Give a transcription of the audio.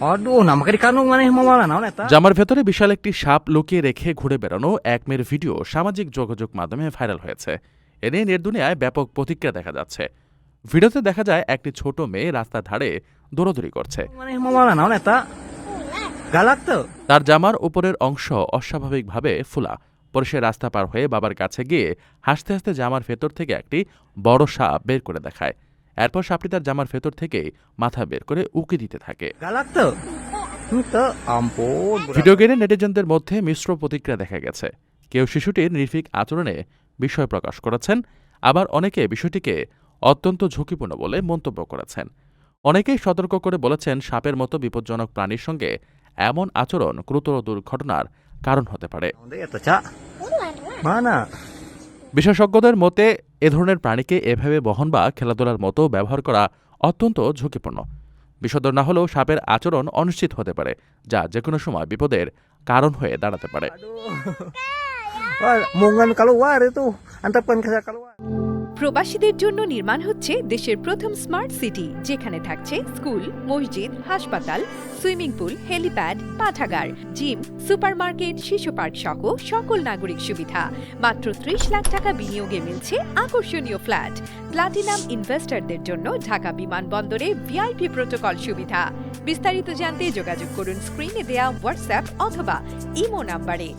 Aduh, nah makanya dikanung maneh mawala naon eta? জামার ভেতরে বিশাল একটি সাপ লুকিয়ে রেখে ঘুরে বেড়ানো এক মেয়ের ভিডিও সামাজিক যোগাযোগ মাধ্যমে ভাইরাল হয়েছে। এ নিয়ে নেট দুনিয়ায় ব্যাপক প্রতিক্রিয়া দেখা যাচ্ছে। ভিডিওতে দেখা যায় একটি ছোট মেয়ে রাস্তার ধারে দৌড়াদৌড়ি করছে। Maneh mawala naon eta? Galak tuh. তার জামার উপরের অংশ অস্বাভাবিকভাবে ফোলা। পরে সে রাস্তা পার হয়ে বাবার কাছে গিয়ে হাসতে হাসতে জামার ভেতর থেকে একটি বড় সাপ বের করে দেখায়। এরপর সাপটি তার জামার ভেতর থেকে মাথা বের করে উকি দিতে থাকে। Galak tuh. Henteu, ampun. Video গেমে নেটিজেনদের মধ্যে মিশ্র প্রতিক্রিয়া দেখা গেছে। কেউ শিশুটির নির্ভীক আচরণে বিস্ময় প্রকাশ করেছেন, আবার অনেকে বিষয়টিকে অত্যন্ত ঝুঁকিপূর্ণ বলে মন্তব্য করেছেন। অনেকেই সতর্ক করে বলেছেন সাপের মতো বিপজ্জনক প্রাণীর সঙ্গে এমন আচরণ গুরুতর দুর্ঘটনার কারণ হতে পারে। Naon deui eta, Cak? Mana? বিশেষজ্ঞদের মতে এ ধরনের প্রাণীকে এভাবে বহন বা খেলাধুলার মতো ব্যবহার করা অত্যন্ত ঝুঁকিপূর্ণ। বিষধর না হলেও সাপের আচরণ অনিশ্চিত হতে পারে, যা যেকোনো সময় বিপদের কারণ হয়ে দাঁড়াতে পারে। Aduh. Wah, mungan keluar itu. Antepkeun ke keluar. প্রবাসীদের জন্য নির্মাণ হচ্ছে দেশের প্রথম স্মার্ট সিটি, যেখানে থাকছে স্কুল, মসজিদ, হাসপাতাল, সুইমিং পুল, হেলিপ্যাড, পাঠাগার, জিম, সুপারমার্কেট, শিশু পার্ক সহ সকল নাগরিক সুবিধা। মাত্র ৩০ লাখ টাকা বিনিয়োগে মিলছে আকর্ষণীয় ফ্ল্যাট। প্লাটিনাম ইনভেস্টরদের জন্য ঢাকা বিমানবন্দরে ভিআইপি প্রোটোকল সুবিধা। বিস্তারিত জানতে যোগাযোগ করুন স্ক্রিনে দেয়া হোয়াটসঅ্যাপ অথবা ইমো নাম্বারে।